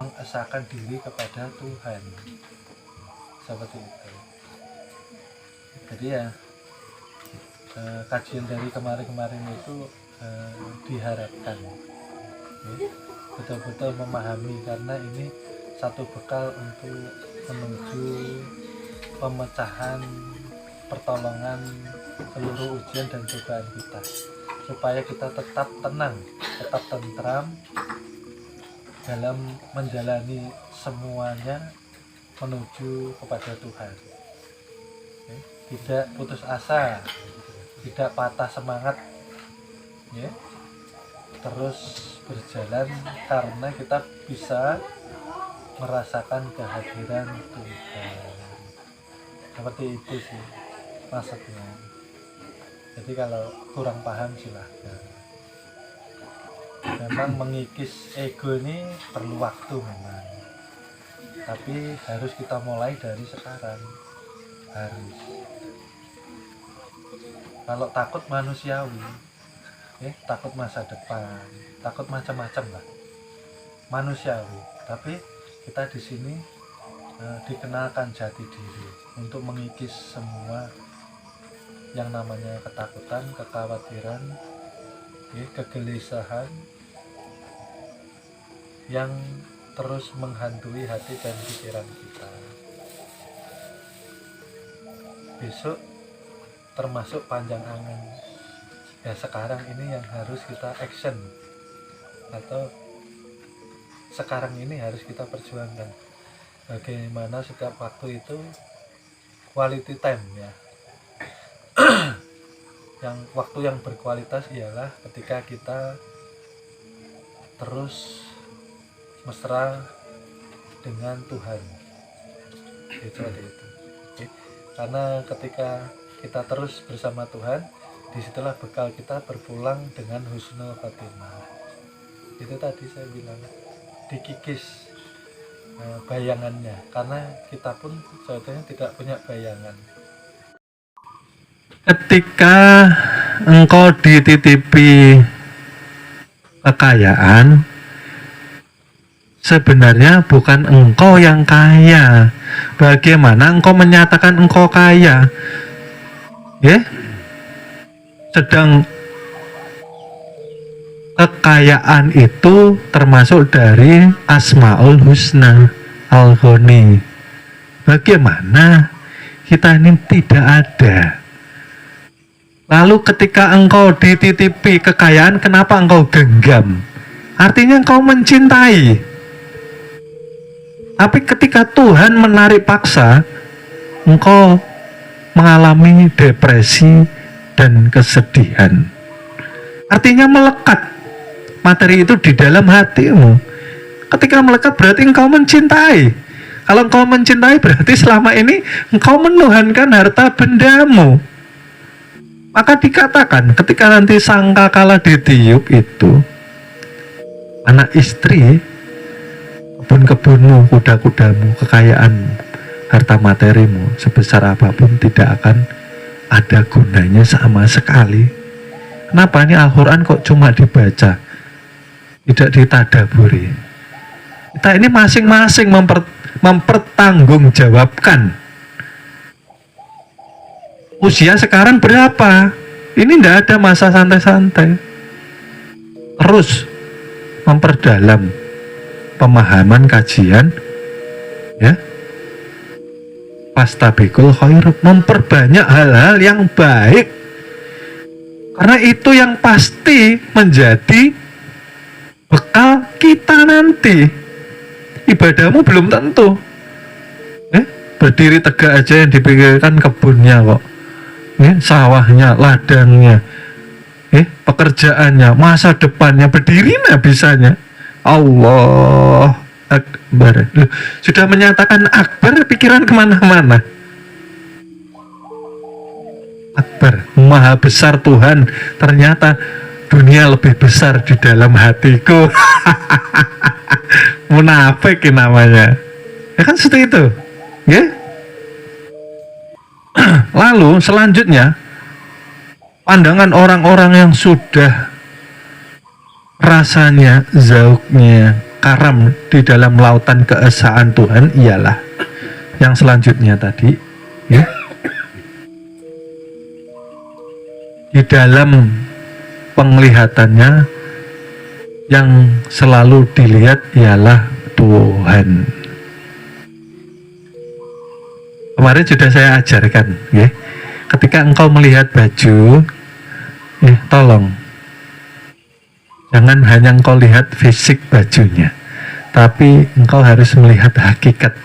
mengesahkan diri kepada Tuhan, seperti itu. Jadi ya kajian dari kemarin-kemarin itu diharapkan betul-betul memahami, karena ini satu bekal untuk menuju pemecahan, pertolongan seluruh ujian dan cobaan kita, supaya kita tetap tenang, tetap tentram dalam menjalani semuanya menuju kepada Tuhan. Tidak putus asa, tidak patah semangat, ya, terus berjalan, karena kita bisa merasakan kehadiran Tuhan. Seperti itu sih maksudnya. Jadi kalau kurang paham silahkan. Memang mengikis ego ini perlu waktu memang, tapi harus kita mulai dari sekarang. Harus. Kalau takut manusiawi, takut masa depan, takut macam-macam lah, manusiawi. Tapi kita di sini dikenalkan jati diri untuk mengikis semua yang namanya ketakutan, kekhawatiran, kegelisahan yang terus menghantui hati dan pikiran kita. Besok termasuk panjang angan. Ya sekarang ini yang harus kita action, atau sekarang ini harus kita perjuangkan. Bagaimana setiap waktu itu quality time, ya. Waktu yang berkualitas ialah ketika kita terus mesra dengan Tuhan, seperti itu. Karena ketika kita terus bersama Tuhan, disitulah bekal kita berpulang dengan husnul khotimah. Itu tadi saya bilang, dikikis bayangannya, karena kita pun sebetulnya tidak punya bayangan. Ketika engkau dititipi kekayaan, sebenarnya bukan engkau yang kaya. Bagaimana engkau menyatakan engkau kaya? Sedang kekayaan itu termasuk dari Asmaul Husna Al-Ghani. Bagaimana kita ini tidak ada? Lalu ketika engkau dititipi kekayaan, kenapa engkau genggam? Artinya engkau mencintai. Tapi ketika Tuhan menarik paksa, engkau mengalami depresi dan kesedihan. Artinya melekat materi itu di dalam hatimu. Ketika melekat berarti engkau mencintai. Kalau engkau mencintai berarti selama ini engkau menuhankan harta bendamu. Maka dikatakan ketika nanti sangkakala ditiup itu, anak istri, kebun-kebunmu, kuda-kudamu, kekayaanmu, harta materimu sebesar apapun tidak akan ada gunanya sama sekali. Kenapa ini Al-Quran kok cuma dibaca, tidak ditadaburi? Kita ini masing-masing mempertanggungjawabkan. Usia sekarang berapa? Ini tidak ada masa santai-santai. Terus memperdalam pemahaman kajian, ya. Fastabikul khairat, memperbanyak hal-hal yang baik. Karena itu yang pasti menjadi bekal kita nanti. Ibadahmu belum tentu. Berdiri tegak aja yang dipikirkan kebunnya kok. Sawahnya, ladangnya, pekerjaannya, masa depannya, berdiri nah bisanya. Allah Akbar. Sudah menyatakan Akbar, pikiran kemana-mana. Akbar, maha besar Tuhan, ternyata dunia lebih besar di dalam hatiku. Munafik namanya. Ya kan seperti itu, ya. Lalu selanjutnya, pandangan orang-orang yang sudah rasanya, zauknya, karam di dalam lautan keesaan Tuhan ialah yang selanjutnya tadi, ya. Di dalam penglihatannya yang selalu dilihat ialah Tuhan. Kemarin sudah saya ajarkan, ya. Ketika engkau melihat baju, tolong jangan hanya engkau lihat fisik bajunya, tapi engkau harus melihat hakikat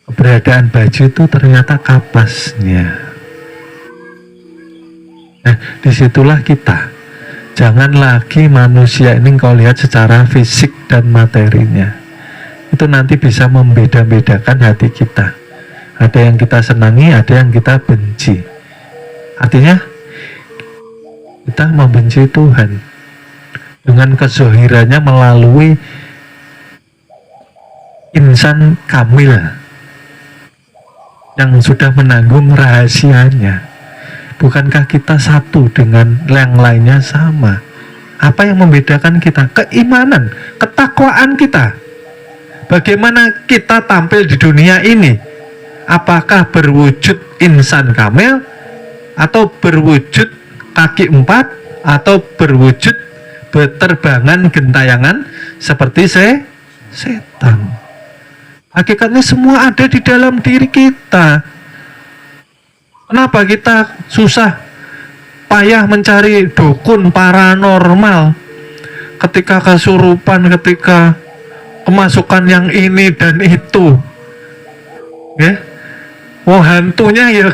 keberadaan baju itu ternyata kapasnya. Nah, disitulah kita. Jangan lagi manusia ini engkau lihat secara fisik dan materinya. Itu nanti bisa membeda-bedakan hati kita. Ada yang kita senangi, ada yang kita benci. Artinya kita membenci Tuhan dengan kezohirannya melalui insan kamil yang sudah menanggung rahasianya. Bukankah kita satu dengan yang lainnya sama? Apa yang membedakan kita? Keimanan, ketakwaan kita. Bagaimana kita tampil di dunia ini? Apakah berwujud insan kamil, atau berwujud kaki empat, atau berwujud beterbangan gentayangan seperti setan? Hakikatnya semua ada di dalam diri kita. Kenapa kita susah payah mencari dukun paranormal ketika kesurupan, ketika kemasukan yang ini dan itu, ya? Hantunya ya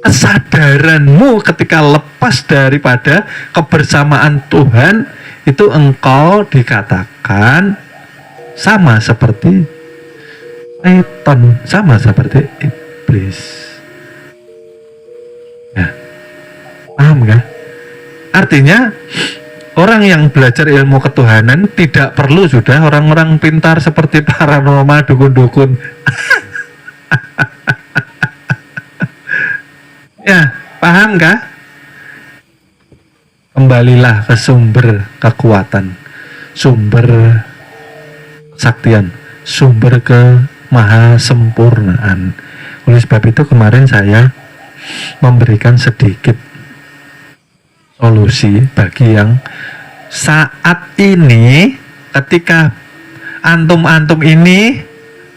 kesadaranmu ketika lepas daripada kebersamaan Tuhan itu engkau dikatakan sama seperti setan, sama seperti iblis. Ya, paham gak? Artinya orang yang belajar ilmu ketuhanan tidak perlu sudah orang-orang pintar seperti paranormal, dukun-dukun. Ya, paham kah? Kembalilah ke sumber kekuatan, sumber kesaktian, sumber kemahasempurnaan. Oleh sebab itu kemarin saya memberikan sedikit solusi bagi yang saat ini ketika antum-antum ini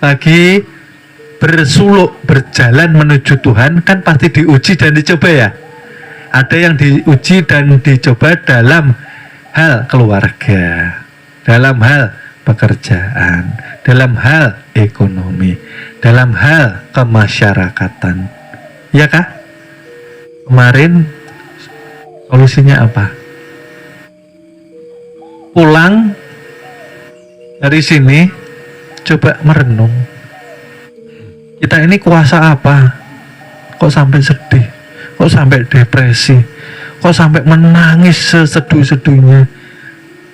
lagi bersuluk berjalan menuju Tuhan, kan pasti diuji dan dicoba ya. Ada yang diuji dan dicoba dalam hal keluarga, dalam hal pekerjaan, dalam hal ekonomi, dalam hal kemasyarakatan. Ya kah? Kemarin solusinya apa? Pulang dari sini, coba merenung. Kita ini kuasa apa? Kok sampai sedih? Kok sampai depresi? Kok sampai menangis seseduh-seduhnya?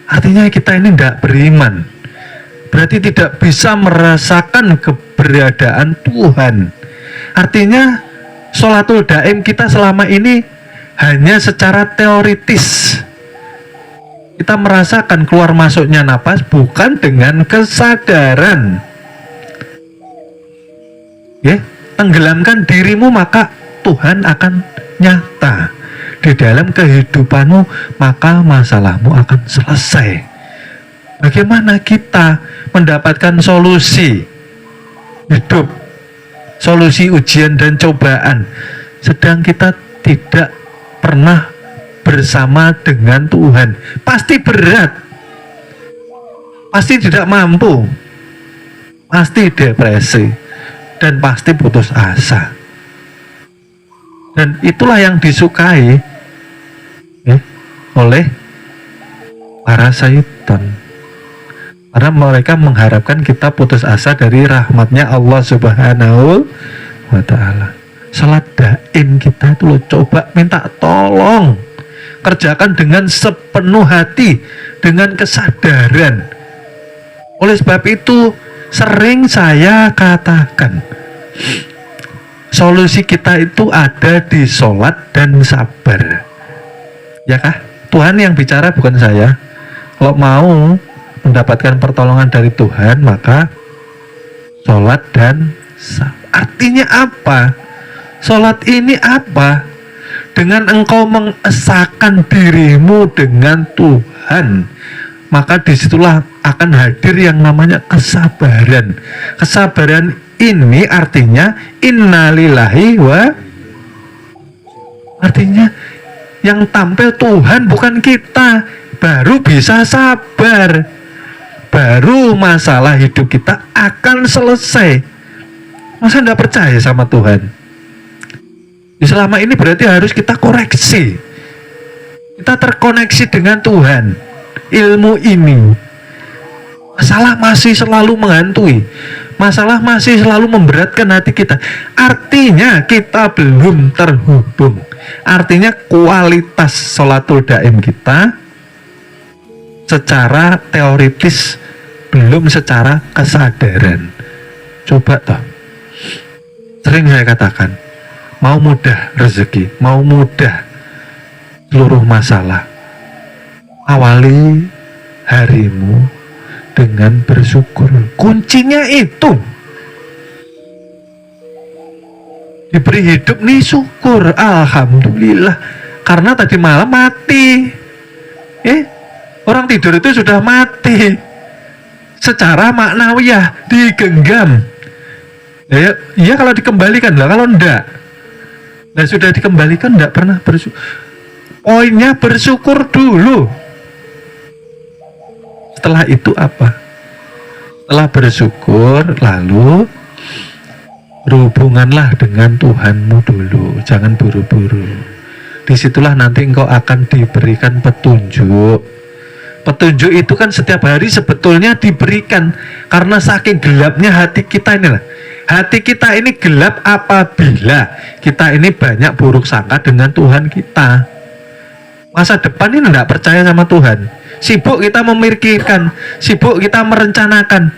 Artinya kita ini tidak beriman. Berarti tidak bisa merasakan keberadaan Tuhan. Artinya sholatul daim kita selama ini hanya secara teoritis. Kita merasakan keluar masuknya napas bukan dengan kesadaran. Ya, tenggelamkan dirimu maka Tuhan akan nyata di dalam kehidupanmu, maka masalahmu akan selesai. Bagaimana kita mendapatkan solusi hidup, solusi ujian dan cobaan, sedang kita tidak pernah bersama dengan Tuhan? Pasti berat, pasti tidak mampu, pasti depresi, dan pasti putus asa. Dan itulah yang disukai oleh para syaitan, karena mereka mengharapkan kita putus asa dari rahmatnya Allah Subhanahu wa ta'ala. Salat daim kita itu loh, coba minta tolong, kerjakan dengan sepenuh hati, dengan kesadaran. Oleh sebab itu sering saya katakan, solusi kita itu ada di sholat dan sabar. Ya kah? Tuhan yang bicara, bukan saya. Kalau mau mendapatkan pertolongan dari Tuhan, maka sholat dan artinya apa? Sholat ini apa? Dengan engkau mengesahkan dirimu dengan Tuhan, maka disitulah akan hadir yang namanya kesabaran. Kesabaran ini artinya innalillahi wa, artinya yang tampil Tuhan bukan kita, baru bisa sabar, baru masalah hidup kita akan selesai. Masa enggak percaya sama Tuhan? Selama ini berarti harus kita koreksi, kita terkoneksi dengan Tuhan. Ilmu ini, masalah masih selalu menghantui, masalah masih selalu memberatkan hati kita, artinya kita belum terhubung. Artinya kualitas sholatul daim kita secara teoritis belum secara kesadaran. Coba toh, sering saya katakan, mau mudah rezeki, mau mudah seluruh masalah, awali harimu dengan bersyukur. Kuncinya itu. Diberi hidup nih, syukur, alhamdulillah. Karena tadi malam mati. Orang tidur itu sudah mati. Secara maknawiyah digenggam. Ya kalau dikembalikan lah, kalau enggak. Nah sudah dikembalikan, enggak pernah bersyukur. Poinnya bersyukur dulu. Setelah itu apa? Setelah bersyukur, lalu berhubunganlah dengan Tuhanmu dulu. Jangan buru-buru. Disitulah nanti engkau akan diberikan petunjuk. Petunjuk itu kan setiap hari sebetulnya diberikan. Karena saking gelapnya hati kita ini lah. Hati kita ini gelap apabila kita ini banyak buruk sangka dengan Tuhan kita. Masa depan ini tidak percaya sama Tuhan. Sibuk kita memikirkan, sibuk kita merencanakan.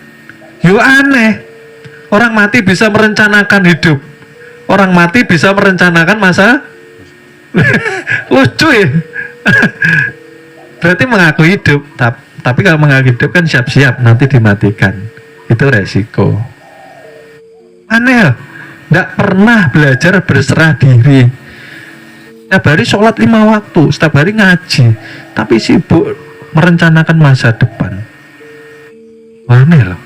Yo aneh. Orang mati bisa merencanakan hidup. Orang mati bisa merencanakan masa lucu ya. Berarti mengaku hidup, tapi kalau mengaku hidup kan siap-siap nanti dimatikan. Itu resiko. Aneh, nggak pernah belajar berserah diri. Setiap hari sholat 5 waktu, setiap hari ngaji, tapi sibuk merencanakan masa depan. Aneh loh.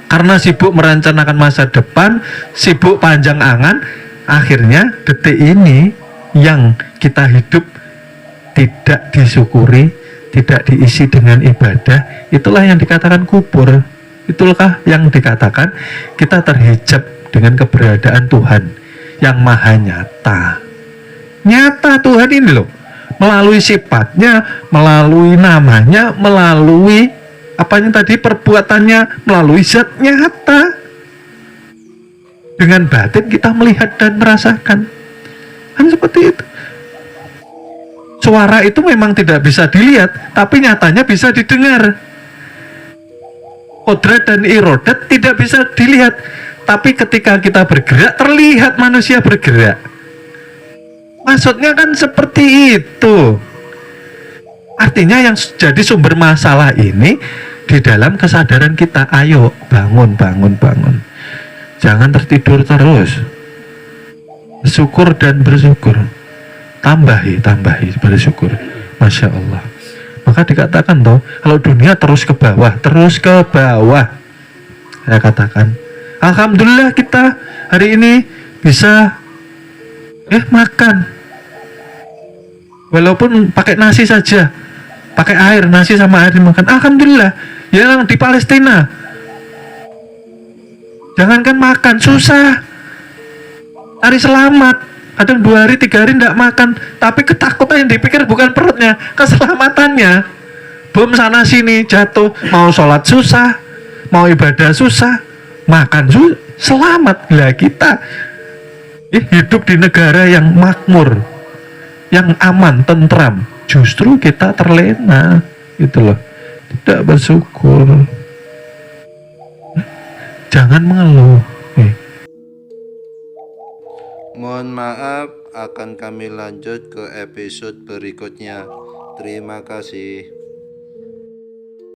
Karena sibuk merencanakan masa depan, sibuk panjang angan, akhirnya detik ini yang kita hidup tidak disyukuri, tidak diisi dengan ibadah. Itulah yang dikatakan kubur. Itulah yang dikatakan kita terhijab dengan keberadaan Tuhan yang maha nyata. Nyata Tuhan ini loh, melalui sifatnya, melalui namanya, melalui apanya tadi, perbuatannya, melalui zat nyata. Dengan batin kita melihat dan merasakan. Kan seperti itu. Suara itu memang tidak bisa dilihat, tapi nyatanya bisa didengar. Kodrat dan irodat tidak bisa dilihat, tapi ketika kita bergerak, terlihat manusia bergerak. Maksudnya kan seperti itu. Artinya yang jadi sumber masalah ini di dalam kesadaran kita. Ayo bangun. Jangan tertidur terus. Bersyukur dan bersyukur. Tambahi bersyukur. Masya Allah. Maka dikatakan toh, kalau dunia terus ke bawah. Saya katakan, alhamdulillah kita hari ini bisa makan. Walaupun pakai nasi saja, pakai air, nasi sama air dimakan. Alhamdulillah. Yang di Palestina, jangankan makan, susah. Cari selamat. Kadang 2 hari, 3 hari tidak makan, tapi ketakutan yang dipikir bukan perutnya, keselamatannya. Bom sana sini jatuh, mau sholat susah, mau ibadah susah, makan selamat. Lah kita hidup di negara yang makmur, yang aman, tentram, justru kita terlena, gitu loh. Tidak bersyukur. Jangan mengeluh. Mohon maaf, akan kami lanjut ke episode berikutnya. Terima kasih.